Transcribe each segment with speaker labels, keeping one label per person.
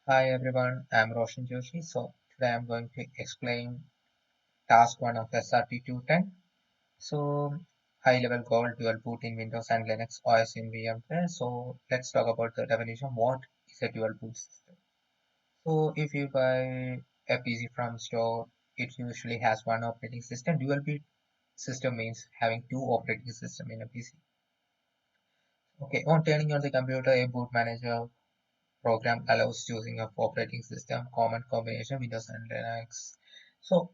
Speaker 1: Hi everyone, I'm Roshan Joshi. So today I'm going to explain task 1 of SRT210. So high level goal dual boot in Windows and Linux OS in VMware. So let's talk about the definition. What is a dual boot system? So if you buy a PC from store, it usually has one operating system. Dual boot system means having two operating systems in a PC. Okay, on turning on the computer, a boot manager program allows choosing of operating system, common combination Windows and Linux. So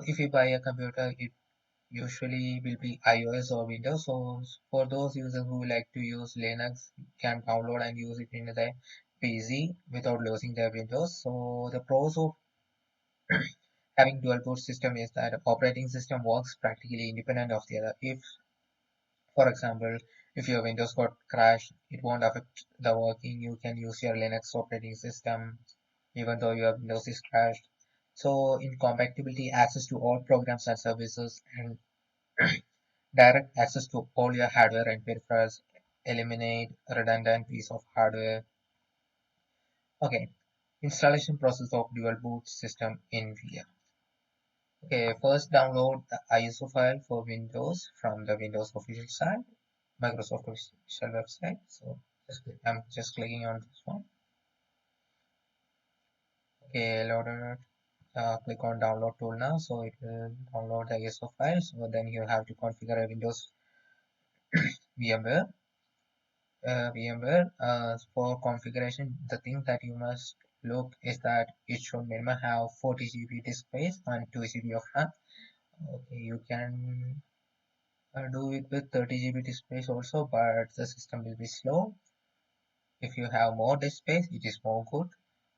Speaker 1: if you buy a computer, it usually will be iOS or Windows. So for those users who like to use Linux, can download and use it in their PC without losing their Windows. So the pros of having dual boot system is that operating system works practically independent of the other. If, for example, if your Windows got crashed, it won't affect the working. You can use your Linux operating system even though your Windows is crashed. So in compatibility, access to all programs and services and direct access to all your hardware and peripherals, eliminate redundant piece of hardware. Okay, installation process of dual boot system in VM. Okay, first download the ISO file for Windows from the Windows official site, Microsoft official website. So I'm just clicking on this one. Okay, loaded. Click on download tool now, so it will download the ISO file. So then you have to configure a Windows VMware. For configuration, the thing that you must look is that it should minimum have 40 GB disk space and 2 GB of RAM. Okay, you can do it with 30 GB disk space also, but the system will be slow. If you have more disk space, it is more good.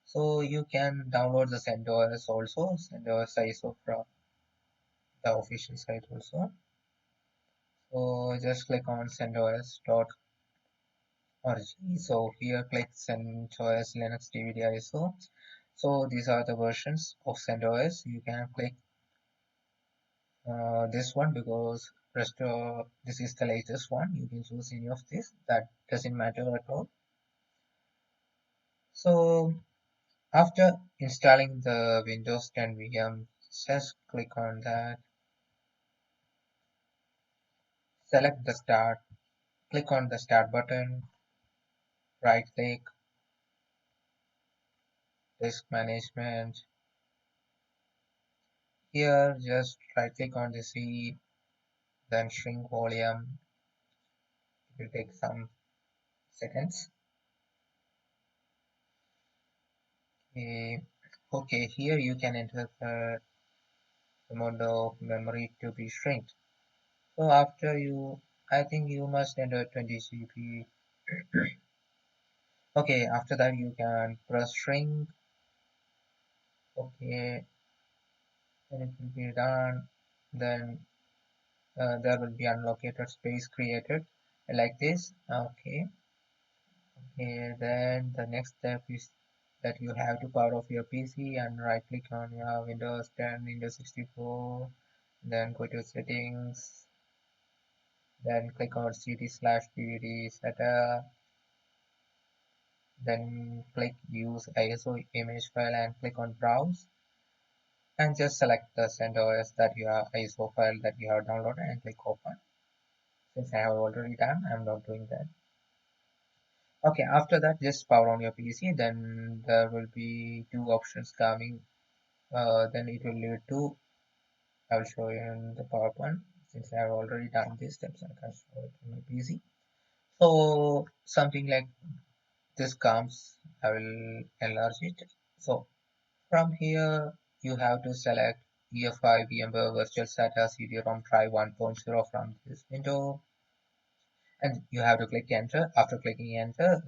Speaker 1: So you can download the CentOS also, CentOS ISO from the official site also. So just click on CentOS.org. So here click CentOS Linux DVD ISO. So these are the versions of CentOS. You can click this one because this is the latest one. You can choose any of this. That doesn't matter at all. So after installing the Windows 10 VM, just click on that. Select the start. Click on the start button. Right click. Disk management. Here just right click on the C, then shrink volume. It will take some seconds. Okay, here you can enter the amount of memory to be shrinked. So after I think you must enter 20 GB. Okay, after that you can press shrink. Okay, then it will be done. Then there will be unallocated space created like this. Okay. Okay, then the next step is that you have to power off your PC and right click on your Windows 10, Windows 64, then go to settings, then click on cd/dvd setup, then click use ISO image file and click on browse and just select the CentOS that you have ISO file that you have downloaded and click open. Since I have already done, I'm not doing that. Okay, after that just power on your PC, then there will be two options coming. Then it will lead to, I will show you in the PowerPoint since I have already done these steps. I can show it in my PC. So something like this comes, I will enlarge it. So from here you have to select EFI VMware Virtual SATA CD-ROM Drive 1.0 from this window, and you have to click enter. After clicking enter,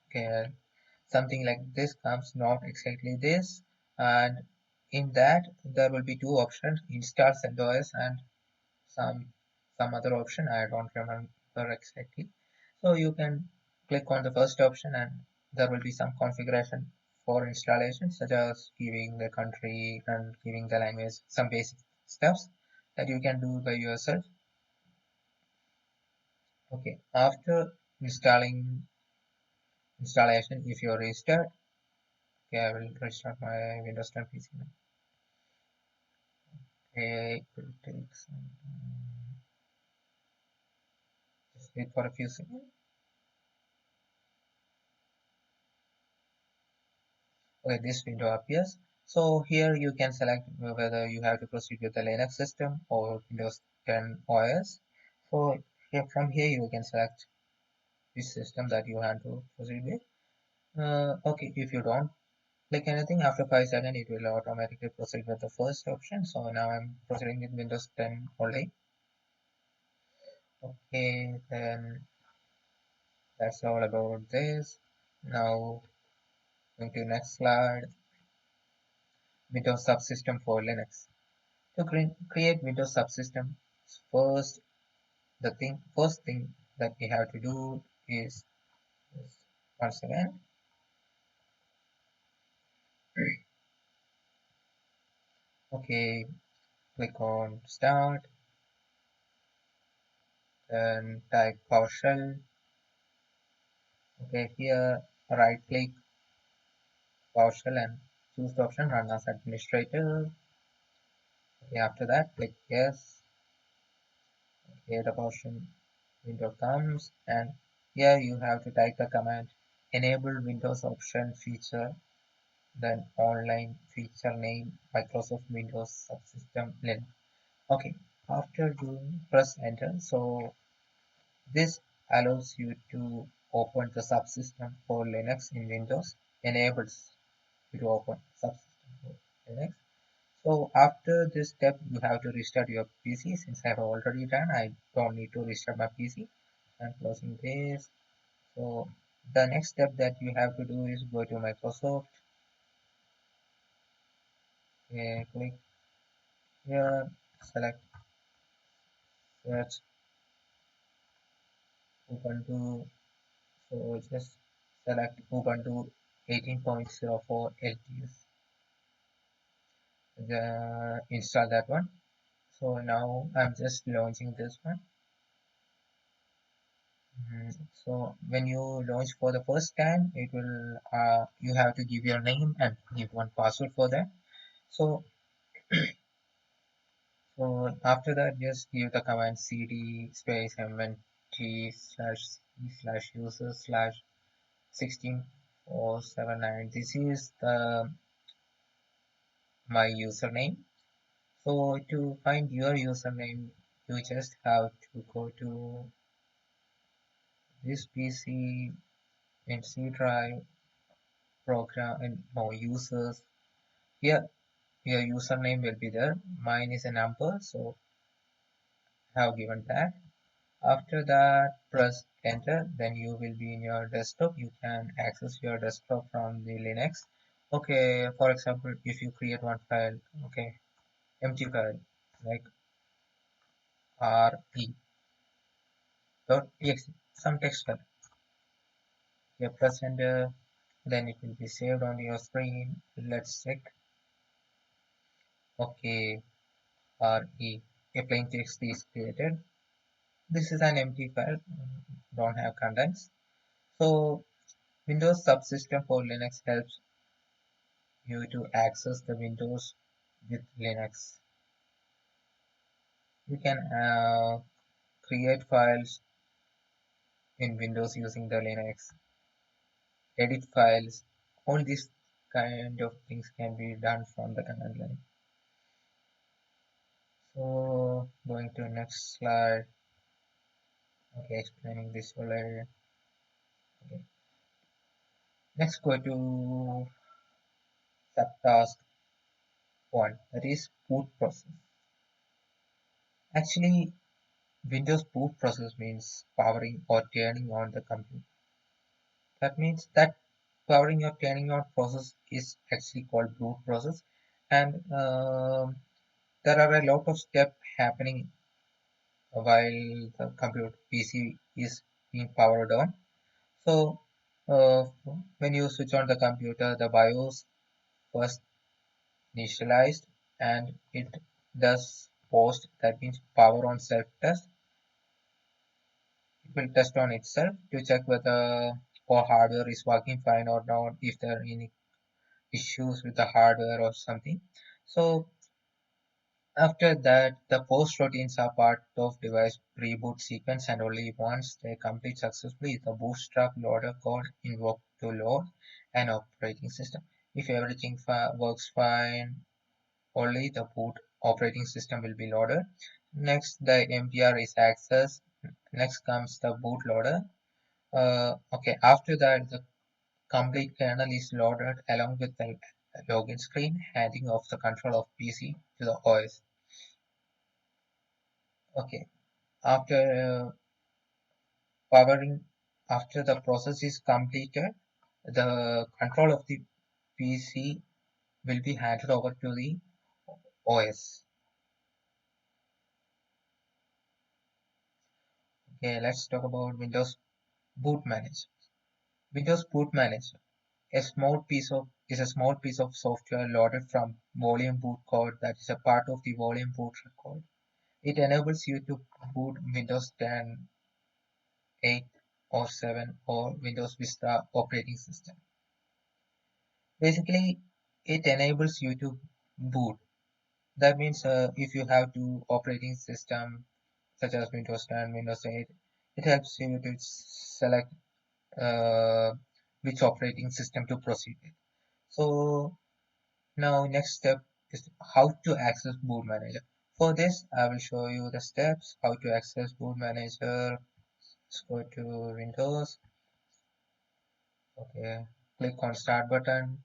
Speaker 1: okay, something like this comes, not exactly this, and in that there will be two options, install CentOS and some other option, I don't remember exactly. So you can click on the first option and there will be some configuration for installation, such as giving the country and giving the language, some basic steps that you can do by yourself. Okay, after installing installation. If you're registered, okay, I will restart my Windows 10 PC now. Okay, it will take some time. Just wait for a few seconds. Okay, this window appears. So here you can select whether you have to proceed with the Linux system or Windows 10 OS. So here, from here you can select which system that you have to proceed with. Okay, if you don't click anything after 5 seconds, it will automatically proceed with the first option. So now I'm proceeding with Windows 10 only. Okay, then that's all about this. Now going to next slide. Windows subsystem for Linux. To create Windows subsystem, first first thing that we have to do is once again, okay, click on Start, then type PowerShell. Okay, here right click PowerShell and choose the option Run as Administrator. Okay, after that click Yes. Okay, the PowerShell window comes, and here you have to type the command Enable Windows Option Feature, then online feature name Microsoft Windows Subsystem Linux. Okay, after doing press enter, so this allows you to open the subsystem for Linux in Windows, enables you to open subsystem for Linux. So after this step, you have to restart your PC. Since I have already done, I don't need to restart my PC. I'm closing this. So the next step that you have to do is go to Microsoft, click here, select search Ubuntu. So just select Ubuntu 18.04 LTS. Install that one. So now I'm just launching this one. So when you launch for the first time, it will you have to give your name and give one password for that. So after that, just give the command cd space mnt slash user slash 16479. This is the my username. So to find your username, you just have to go to this PC and C drive program and no users. Here your username will be there. Mine is a number, so I have given that. After that, press enter. Then you will be in your desktop. You can access your desktop from the Linux. Okay, for example, if you create one file, okay, empty file like re.exe, some text file. You press enter, then it will be saved on your screen. Let's check. Okay, re, a plain text is created. This is an empty file, don't have contents. So Windows subsystem for Linux helps you to access the Windows with Linux. You can create files in Windows using the Linux, edit files, all these kind of things can be done from the command line. So going to next slide, okay, explaining this whole area. Okay. Next go to subtask 1, that is boot process. Actually, Windows boot process means powering or turning on the computer. That means that powering or turning on process is actually called boot process, and there are a lot of steps happening while the computer PC is being powered on. So when you switch on the computer, the BIOS first initialized and it does post, that means power on self test. It will test on itself to check whether or hardware is working fine or not, if there are any issues with the hardware or something. So after that, the post routines are part of device pre-boot sequence, and only once they complete successfully is the bootstrap loader code invoked to load an operating system. If everything works fine, only the boot operating system will be loaded. Next, the MBR is accessed. Next comes the bootloader. Okay, after that, the complete kernel is loaded along with the login screen, handing off the control of PC to the OS. Okay, after powering, after the process is completed, the control of the PC will be handed over to the OS. Okay, let's talk about Windows Boot Manager. Windows Boot Manager is a small piece of software loaded from volume boot code that is a part of the volume boot record. It enables you to boot Windows 10, 8 or 7 or Windows Vista operating system. Basically, it enables you to boot. That means if you have two operating system such as Windows 10, Windows 8, it helps you to select uh, which operating system to proceed with. So now next step is how to access Boot Manager. For this, I will show you the steps how to access Boot Manager. Let's go to Windows. Okay, click on Start button.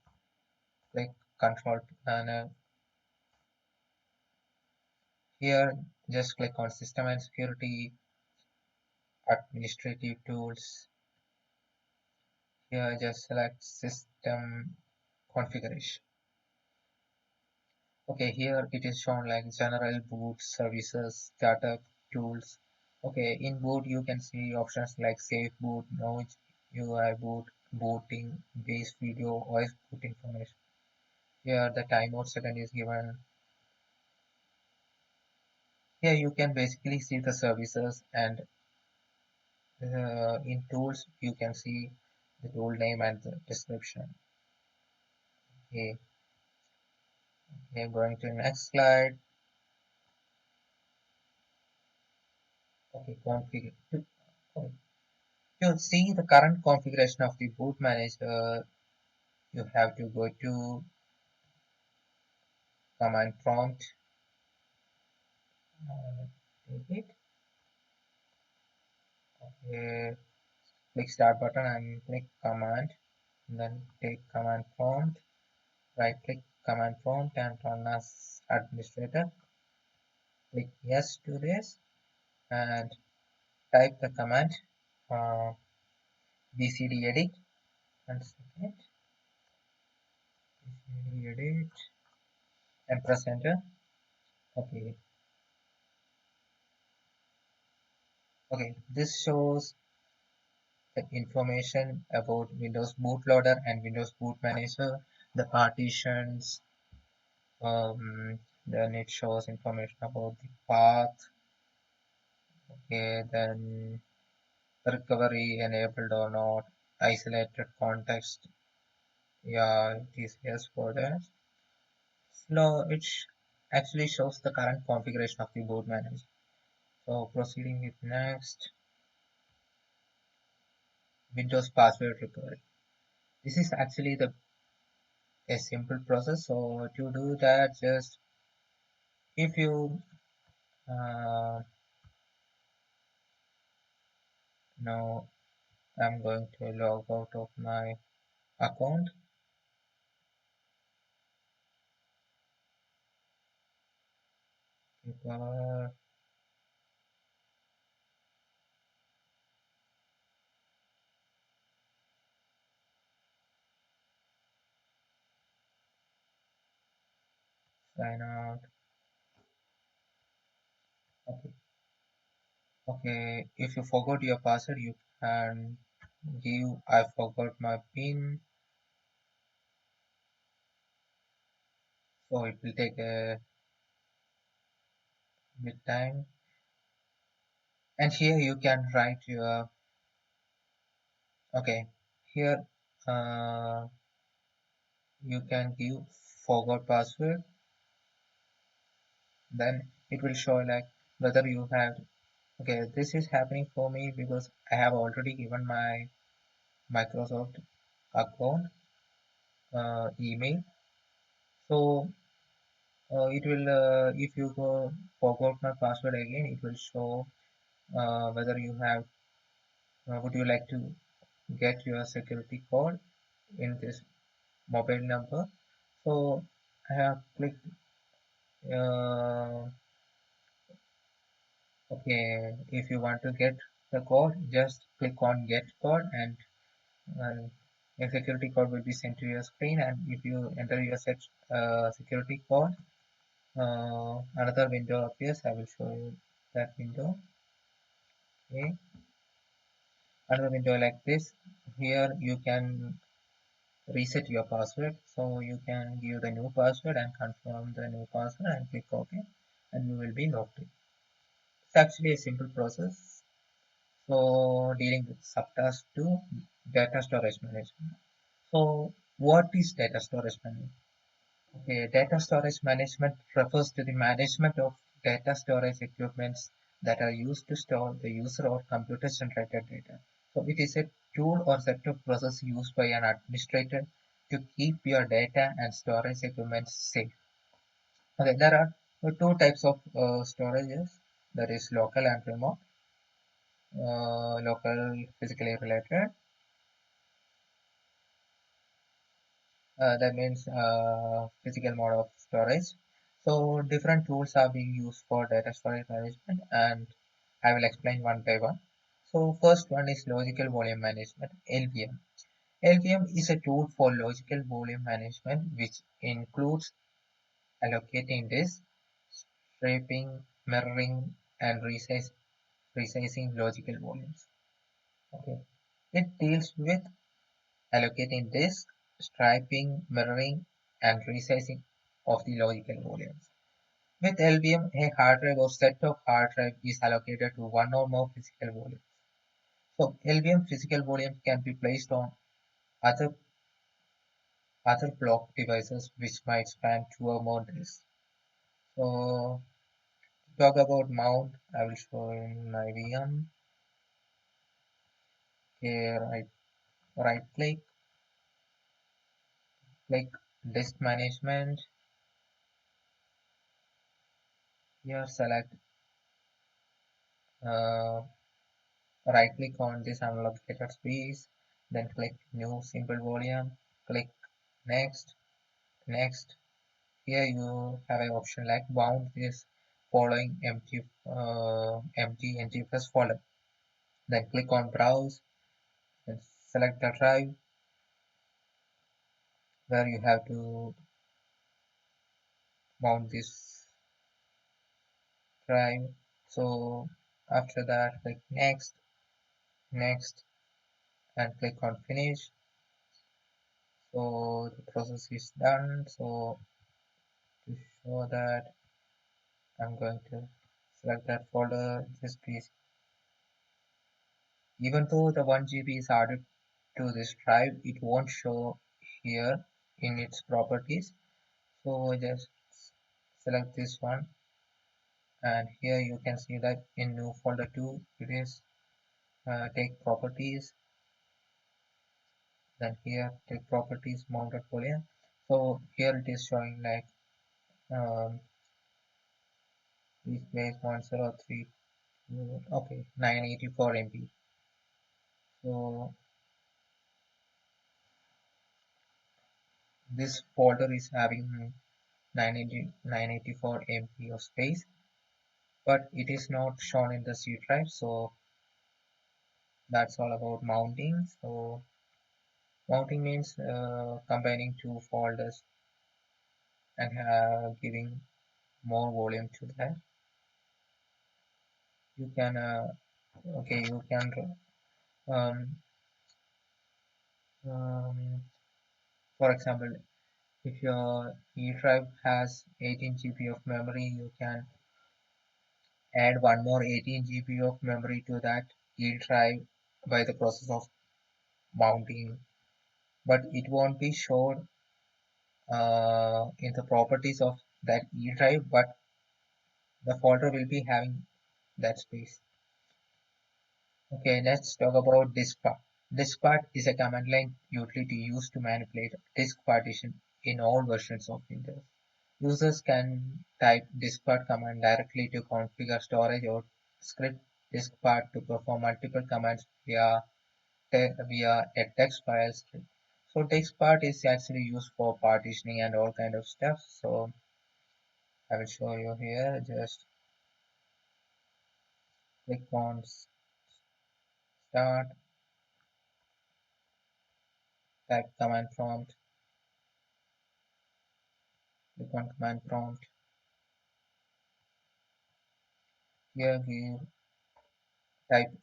Speaker 1: Click Control Panel. Here, just click on System and Security, Administrative Tools. Here, just select System Configuration. Okay, here it is shown like General Boot Services, Startup Tools. Okay, in boot you can see options like Safe Boot, No UI Boot, Booting, Base Video, OS Boot Information. Here the timeout setting is given. Here you can basically see the services, and in tools you can see the tool name and the description. Okay, okay, going to the next slide. Okay, configure. To see the current configuration of the boot manager, you have to go to command prompt. Take it. Okay, click start button and click command. And then take command prompt. Right click command prompt and run as administrator. Click yes to this and type the command bcd edit. And second, bcd edit and press enter. Okay. Okay, this shows the information about Windows bootloader and Windows Boot Manager, the partitions, then it shows information about the path, okay, then recovery enabled or not, isolated context, yeah, it is yes for that. No, actually shows the current configuration of the boot manager. So proceeding with next, Windows password recovery. This is actually the a simple process. So to do that, just if you now I'm going to log out of my account. Sign out. Okay. Okay. If you forgot your password, you can give I forgot my PIN. So it will take a bit time. And here you can write your okay. here uh, you can give forgot password, then it will show like whether you have. Okay, this is happening for me because I have already given my Microsoft account email. So it will if you go forgot my password again, it will show whether you have would you like to get your security code in this mobile number. So I have clicked okay, if you want to get the code, just click on get code, and a security code will be sent to your screen. And if you enter your security code, another window appears. I will show you that window. Okay, another window like this. Here you can reset your password, so you can give the new password and confirm the new password and click OK, and you will be logged in. It's actually a simple process. So dealing with subtask 2, data storage management. So what is data storage management? Okay, data storage management refers to the management of data storage equipments that are used to store the user or computer generated data. So it is a tool or set of processes used by an administrator to keep your data and storage equipment safe. Okay, there are two types of storages, that is local and remote. Local physically related, that means physical mode of storage. So different tools are being used for data storage management, and I will explain one by one. So first one is logical volume management, LVM. LVM is a tool for logical volume management which includes allocating disk, stripping, mirroring, and resizing logical volumes. Okay. It deals with allocating disk, striping, mirroring, and resizing of the logical volumes. With LVM, a hard drive or set of hard drive is allocated to one or more physical volumes. So LVM physical volumes can be placed on other other block devices which might span two or more disks. So to talk about mount, I will show in my VM. Here right click disk management. Here select uh, right click on this unallocated space, then click new simple volume, click next, next. Here you have an option like bound this following empty NTFS folder. Then click on browse and select the drive where you have to mount this drive. So after that click next, next, and click on finish. So the process is done. So to show that, I'm going to select that folder, this piece. Even though the 1 GB is added to this drive, it won't show here in its properties. So just select this one, and here you can see that in new folder 2 it is take properties, then here take properties mounted volume. So here it is showing like this place 103, okay, 984 MB. So this folder is having 984 MB of space, but it is not shown in the C drive. So that's all about mounting. So mounting means combining two folders and giving more volume to that. You can okay, you can um, um, for example, if your E drive has 18 GB of memory, you can add one more 18 GB of memory to that E drive by the process of mounting, but it won't be showed in the properties of that E drive, but the folder will be having that space. Okay, let's talk about diskpart. Diskpart is a command line utility used to manipulate disk partition in all versions of Windows. Users can type diskpart command directly to configure storage or script diskpart to perform multiple commands via a text file script. So diskpart is actually used for partitioning and all kind of stuff. So I will show you here. Just click on start, type command prompt, click on command prompt. Here we type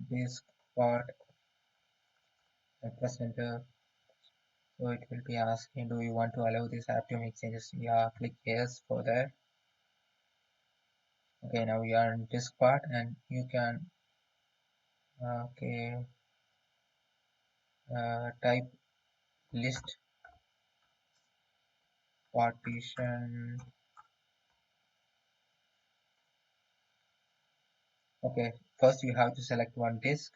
Speaker 1: diskpart and press enter. So it will be asking, do you want to allow this app to make changes? Yeah, click yes for that. Okay, now we are in diskpart and you can okay type list partition. Okay, first you have to select one disk.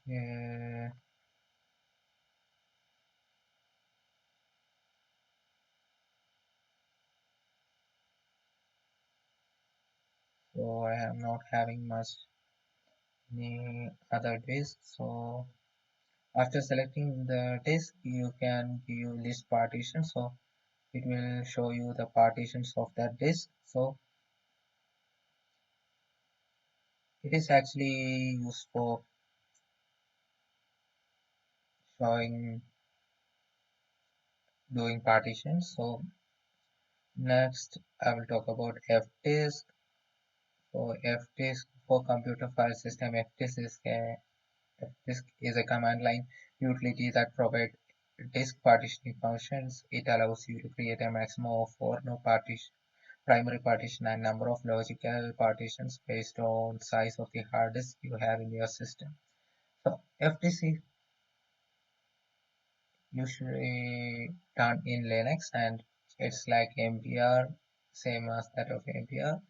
Speaker 1: Yeah, so I am not having much any other disk. So after selecting the disk, you can give list partition. So it will show you the partitions of that disk. So it is actually used for showing doing partitions. So next I will talk about fdisk. So fdisk for computer file system, fdisk is a command line utility that provides disk partitioning functions. It allows you to create a maximum of four no partition primary partition and number of logical partitions based on size of the hard disk you have in your system. So fdisk usually done in Linux and it's like MPR, same as that of MPR.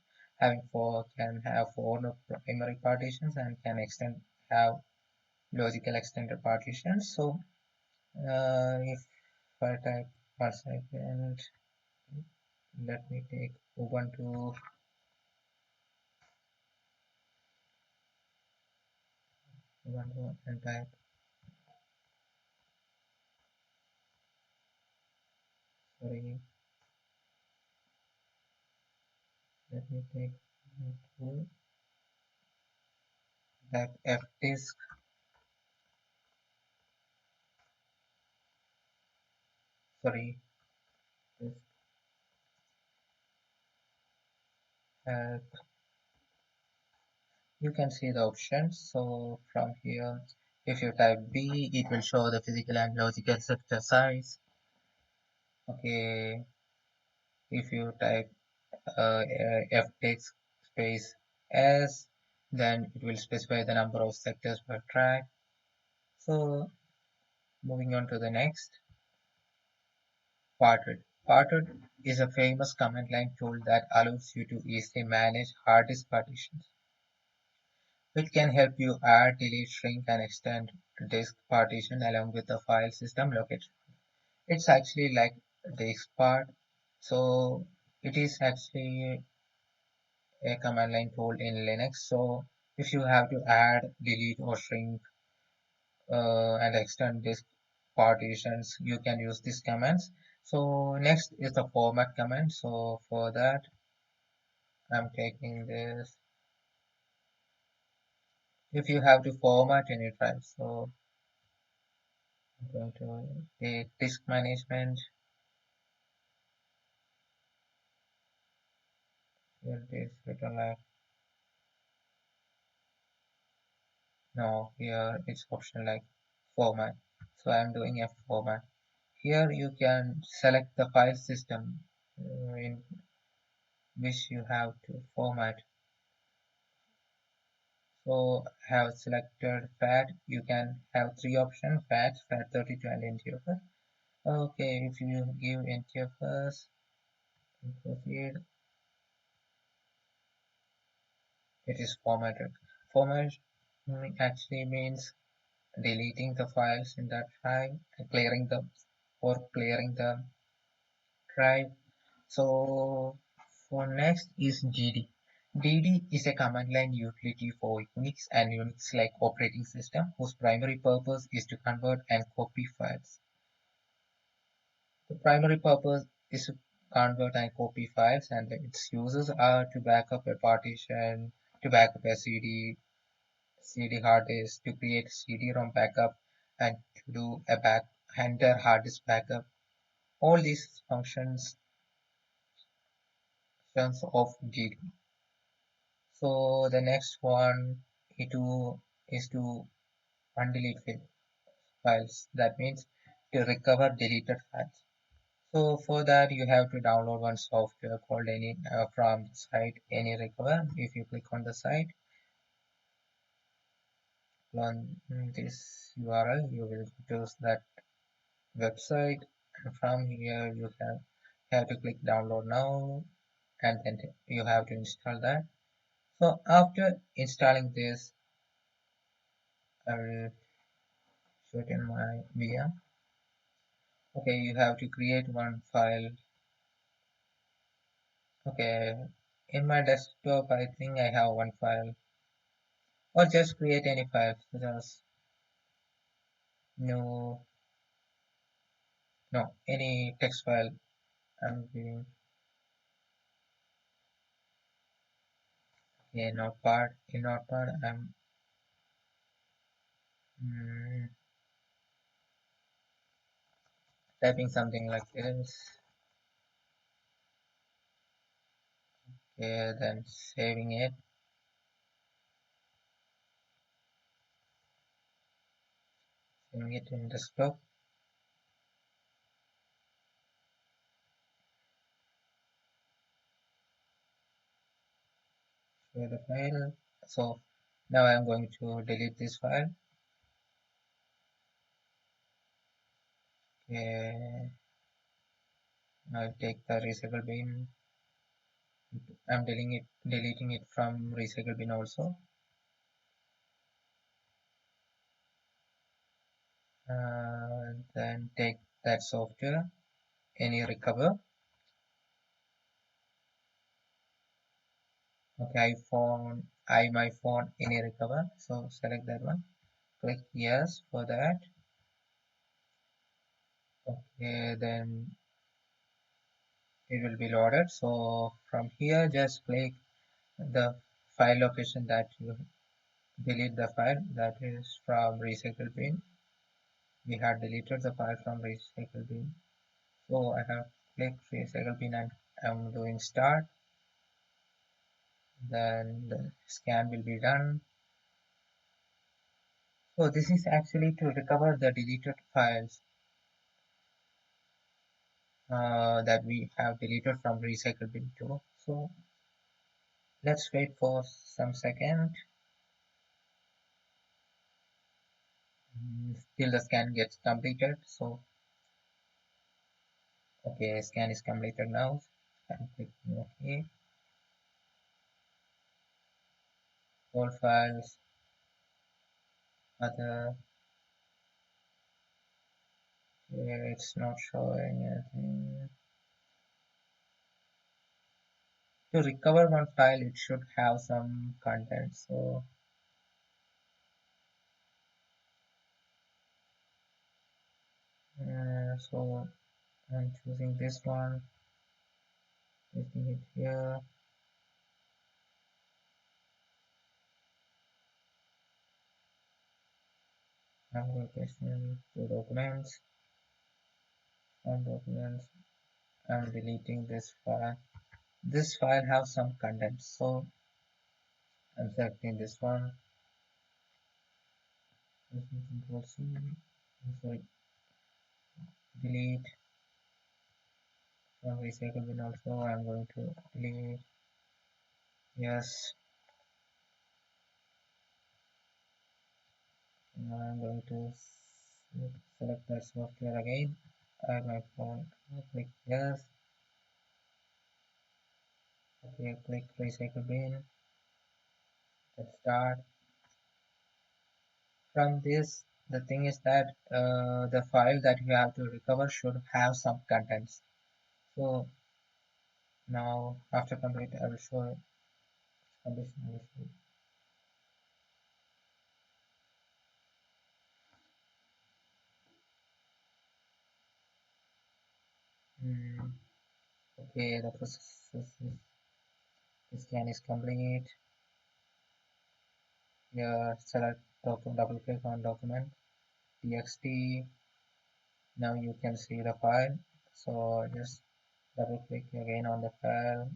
Speaker 1: Can have four primary partitions and can extend have logical extended partitions. So if I type 1 second, let me take Ubuntu and type sorry, let me take Ubuntu, type fdisk, sorry, this uh, you can see the options. So from here, if you type B, it will show the physical and logical sector size. Okay, if you type ftext space S, then it will specify the number of sectors per track. So moving on to the next, parted. Parted is a famous command line tool that allows you to easily manage hard disk partitions. It can help you add, delete, shrink, and extend disk partition along with the file system location. It's actually like diskpart, so it is actually a command line tool in Linux. So if you have to add, delete, or shrink and extend disk partitions, you can use these commands. So next is the format command. So for that, I'm taking this. If you have to format any drive, so I'm going to take disk management. Here it is written like no, here it's option like format. So I'm doing a format. Here you can select the file system. In which you have to format. So have selected fat. You can have three options: fat, FAT32, and NTFS. Okay, if you give NTFS, proceed, it is formatted. Format actually means deleting the files in that drive, clearing the clearing the drive. So for next is GD. DD is a command line utility for Unix and Unix-like operating system whose primary purpose is to convert and copy files. The primary purpose is to convert and copy files, and its uses are to back up a partition, to back up a CD hard disk, to create CD-ROM backup, and to do a entire hard disk backup. All these functions of GD. So the next one is to undelete files. That means to recover deleted files. So for that you have to download one software called any from the site AnyRecover. If you click on the site on this URL, you will choose that website, and from here you have to click download now, and then you have to install that. So after installing this, I will show it in my VM. Okay, you have to create one file. Okay, in my desktop I think I have one file, or just create any file. Just no, no, any text file. I'm giving. Okay, notepad. In notepad I'm mm, typing something like this. Okay, then saving it. Saving it in desktop. Show the file. So now I'm going to delete this file. Okay, I'll take the recycle bin. I'm deleting it from recycle bin also. Then take that software, AnyRecover. Okay, my phone AnyRecover. So select that one. Click yes for that. Okay, then it will be loaded. So from here, just click the file location that you delete the file, that is from recycle bin. We have deleted the file from recycle bin. So I have clicked recycle bin and I'm doing start. Then the scan will be done. So this is actually to recover the deleted files that we have deleted from recycle bin too. So let's wait for some second till the scan gets completed. So okay, scan is completed now. I'm clicking OK. All files, other. Okay, it's not showing anything. To recover one file, it should have some content. So I'm choosing this one, placing it here. I'm going to paste in two documents. One documents. I'm deleting this file. This file has some content, so I'm selecting this one. Control C. Sorry, delete. recycle bin also I'm going to delete. Yes, now I'm going to select the software again. Add my phone. Click yes. Okay, click recycle bin. Let's start. From this, the thing is that the file that you have to recover should have some contents. So now after complete, I will show condition. Hmm. Okay, the process is scan is complete. Here, select document, double click on document txt. Now you can see the file. So just double click again on the file,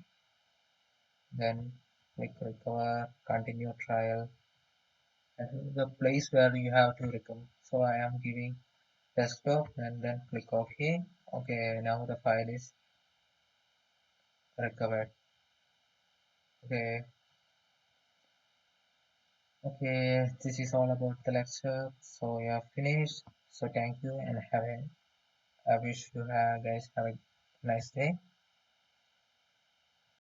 Speaker 1: then click recover, continue trial. And the place where you have to recover. So I am giving desktop and then click OK. Okay, now the file is recovered. Okay, okay, this is all about the lecture. So you have finished. So thank you and have a I wish you guys have a nice day.